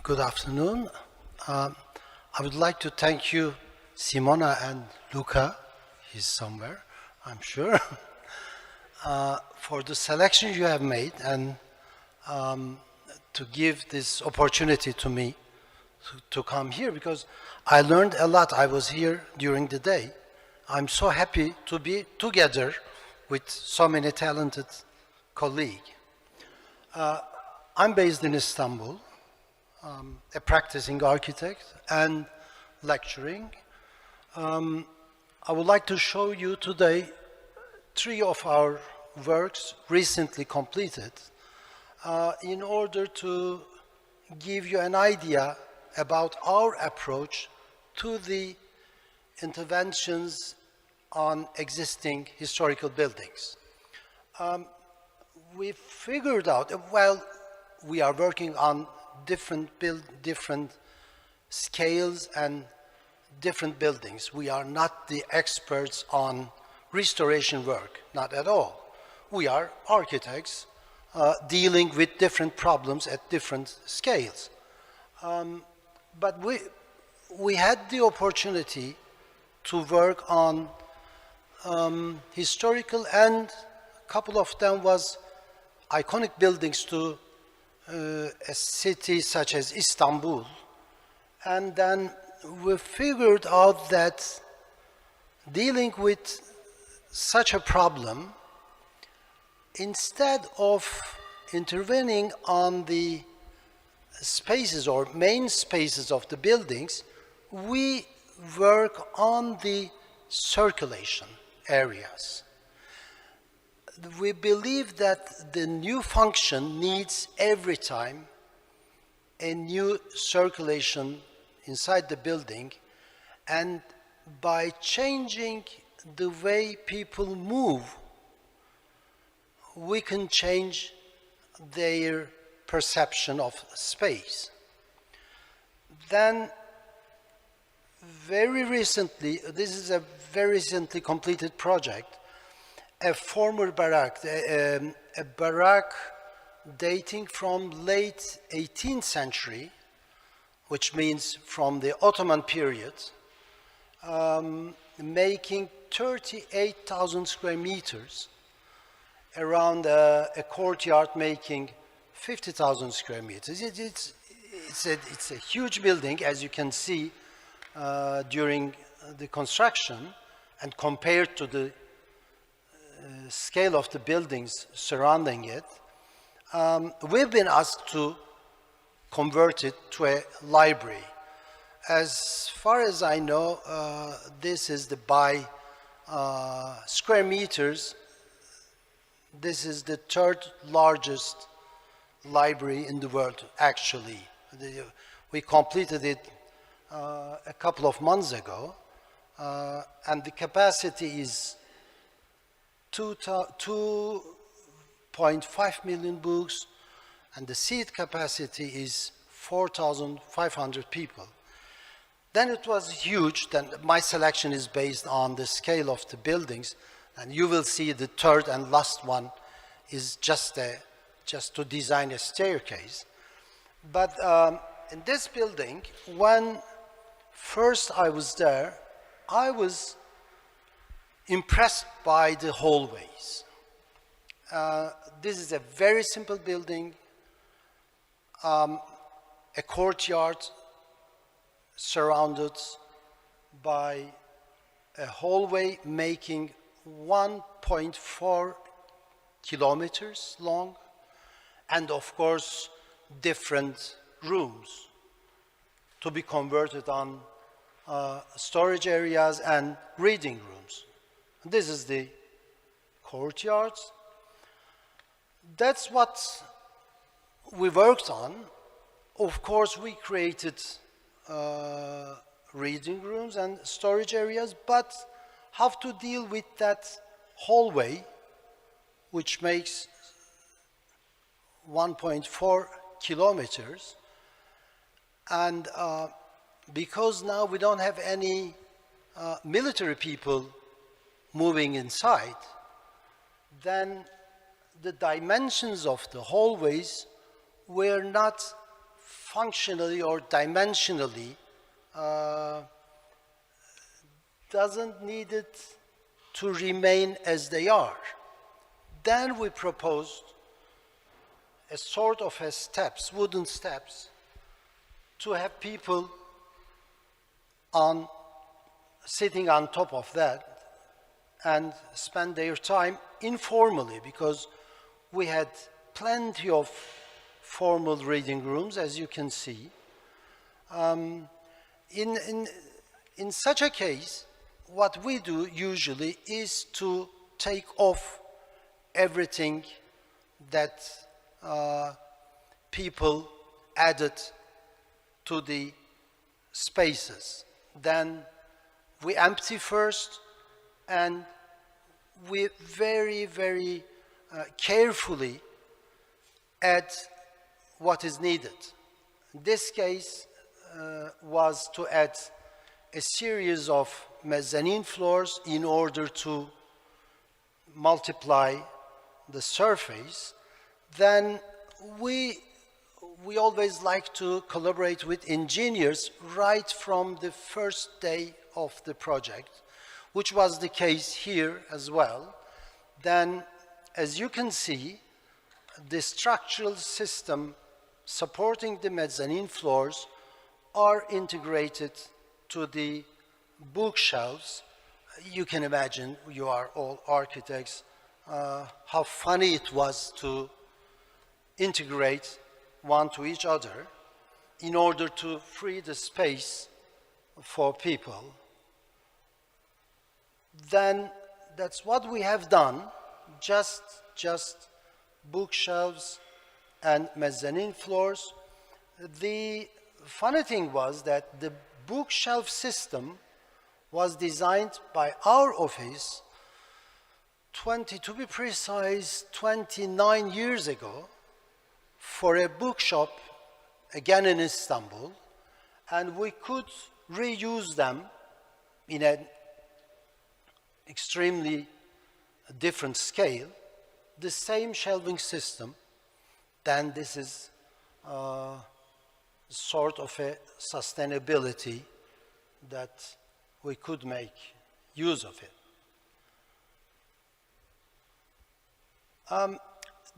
Good afternoon. I would like to thank you, Simona and Luca, he's somewhere, I'm sure, for the selection you have made and to give this opportunity to me to come here, because I learned a lot. I was here during the day. I'm so happy to be together with so many talented colleagues. I'm based in Istanbul, a practicing architect and lecturing. I would like to show you today 3 of our works recently completed in order to give you an idea about our approach to the interventions on existing historical buildings. We figured out, well, we are working on different scales and different buildings. We are not the experts on restoration work, not at all. We are architects dealing with different problems at different scales. But we had the opportunity to work on historical, and a couple of them was iconic buildings to a city such as Istanbul. And then we figured out that dealing with such a problem, instead of intervening on the spaces or main spaces of the buildings, we work on the circulation areas. We believe that the new function needs every time a new circulation inside the building, and by changing the way people move, we can change their perception of space. Then very recently, this is a very recently completed project, a former barrack, a barrack dating from late 18th century, which means from the Ottoman period, making 38,000 square meters, around a courtyard making 50,000 square meters. It's a huge building, as you can see during the construction, and compared to the scale of the buildings surrounding it, we've been asked to convert it to a library. As far as I know, this is by square meters, this is the 3rd largest library in the world, actually. We completed it a couple of months ago, and the capacity is 2.5 million books, and the seat capacity is 4,500 people. Then it was huge. Then my selection is based on the scale of the buildings, and you will see the 3rd and last one is just to design a staircase. But in this building, when first I was there, I was impressed by the hallways. This is a very simple building, a courtyard surrounded by a hallway making 1.4 kilometers long, and of course different rooms to be converted on storage areas and reading rooms. This is the courtyard. That's what we worked on. Of course, we created reading rooms and storage areas, but how to deal with that hallway, which makes 1.4 kilometers. And because now we don't have any military people moving inside, then the dimensions of the hallways were not functionally or dimensionally doesn't need it to remain as they are. Then we proposed a sort of a steps, wooden steps, to have people sitting on top of that and spend their time informally, because we had plenty of formal reading rooms, as you can see. In such a case, what we do usually is to take off everything that people added to the spaces. Then we empty first, and we very, very carefully add what is needed. This case was to add a series of mezzanine floors in order to multiply the surface. Then we always like to collaborate with engineers right from the first day of the project, which was the case here as well. Then, as you can see, the structural system supporting the mezzanine floors are integrated to the bookshelves. You can imagine, you are all architects, how funny it was to integrate one to each other in order to free the space for people. Then that's what we have done, just bookshelves and mezzanine floors. The funny thing was that the bookshelf system was designed by our office to be precise, 29 years ago, for a bookshop, again in Istanbul, and we could reuse them in an extremely different scale, the same shelving system. Then this is sort of a sustainability that we could make use of it.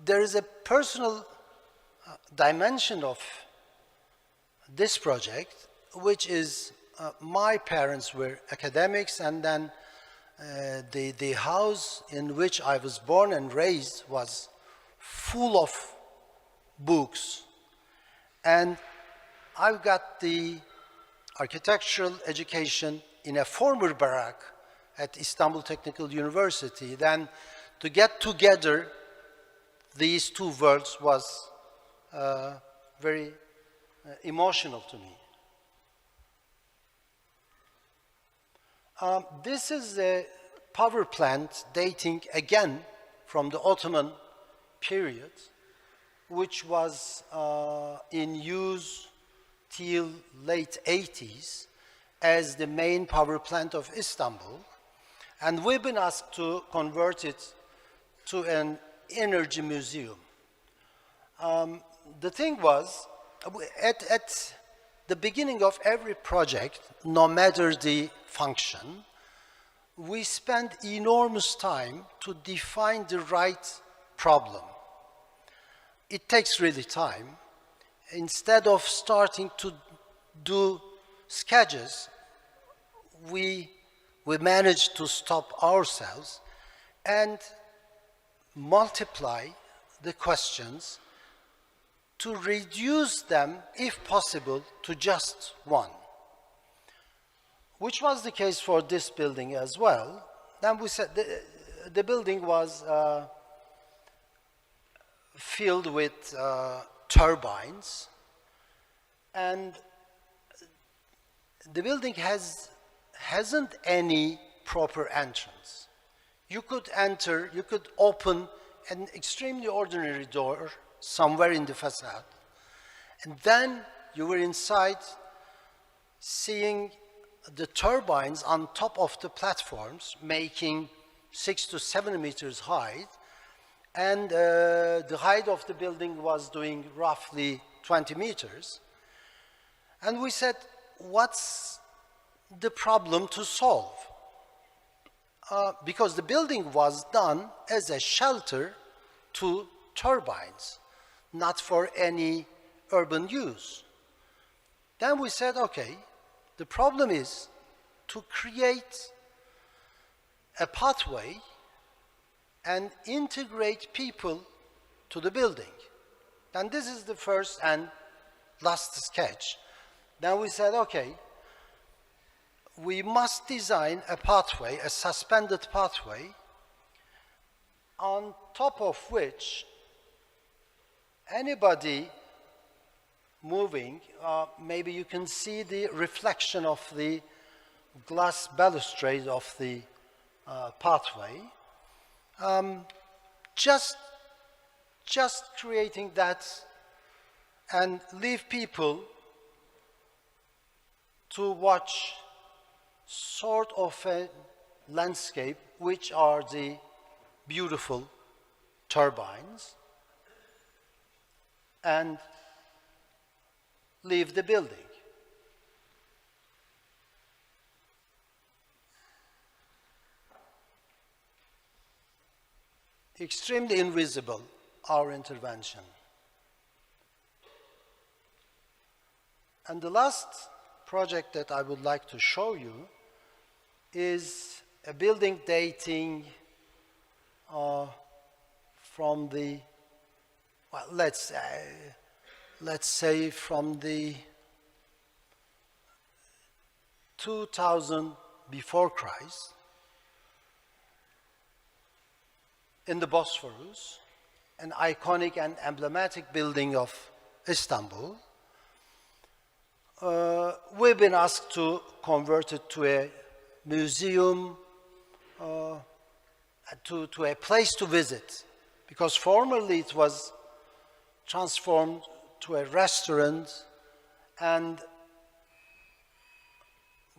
There is a personal dimension of this project, which is my parents were academics, and then the house in which I was born and raised was full of books. And I got the architectural education in a former barack at Istanbul Technical University. Then to get together these two worlds was very emotional to me. This is a power plant dating again from the Ottoman period, which was in use till late 80s as the main power plant of Istanbul. And we've been asked to convert it to an energy museum. The thing was, at the beginning of every project, no matter the function, we spend enormous time to define the right problem. It takes really time. Instead of starting to do sketches, we managed to stop ourselves and multiply the questions to reduce them, if possible, to just one, which was the case for this building as well. Then we said the building was filled with turbines, and the building hasn't any proper entrance. You could enter, you could open an extremely ordinary door somewhere in the facade, and then you were inside seeing the turbines on top of the platforms making 6 to 7 meters high, and the height of the building was doing roughly 20 meters. And we said, what's the problem to solve? Because the building was done as a shelter to turbines, not for any urban use. Then we said, okay, the problem is to create a pathway and integrate people to the building. And this is the first and last sketch. Then we said, okay, we must design a pathway, a suspended pathway, on top of which anybody moving, maybe you can see the reflection of the glass balustrade of the pathway, just creating that and leave people to watch sort of a landscape, which are the beautiful turbines, and leave the building. Extremely invisible, our intervention. And the last project that I would like to show you is a building dating from the, well, let's say from the 2000 before Christ, in the Bosphorus, an iconic and emblematic building of Istanbul. We've been asked to convert it to a museum, to a place to visit, because formerly it was transformed to a restaurant, and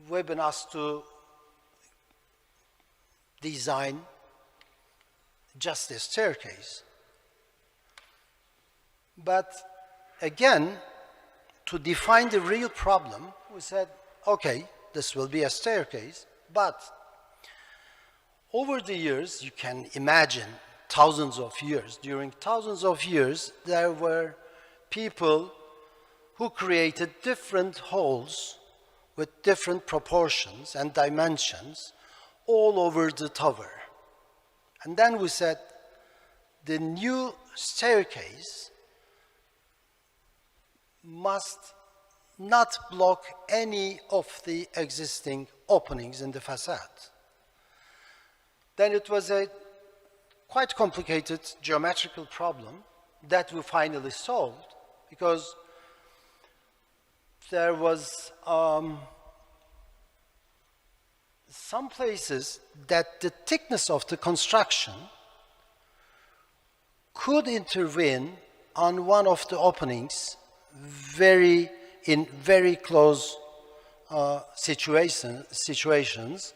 we've been asked to design just a staircase. But again, to define the real problem, we said, okay, this will be a staircase, but over the years, you can imagine thousands of years, during thousands of years, there were people who created different holes with different proportions and dimensions all over the tower. And then we said, the new staircase must not block any of the existing openings in the facade. Then it was a quite complicated geometrical problem that we finally solved, because there was some places that the thickness of the construction could intervene on one of the openings in very close situations.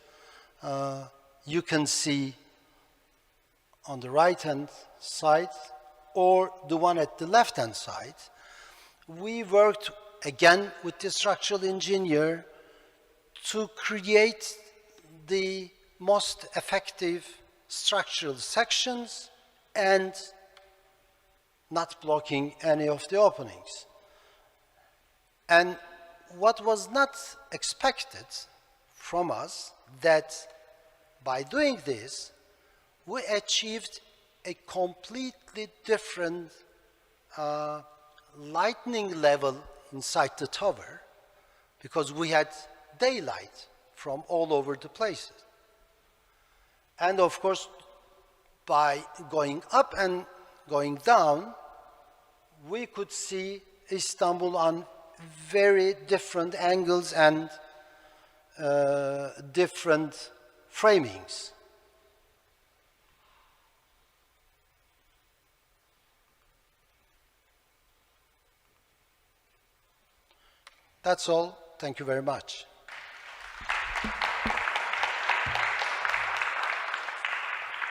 You can see on the right-hand side or the one at the left-hand side. We worked again with the structural engineer to create the most effective structural sections and not blocking any of the openings. And what was not expected from us, that by doing this, we achieved a completely different lighting level inside the tower, because we had daylight from all over the places. And of course, by going up and going down, we could see Istanbul on very different angles and different framings. That's all. Thank you very much.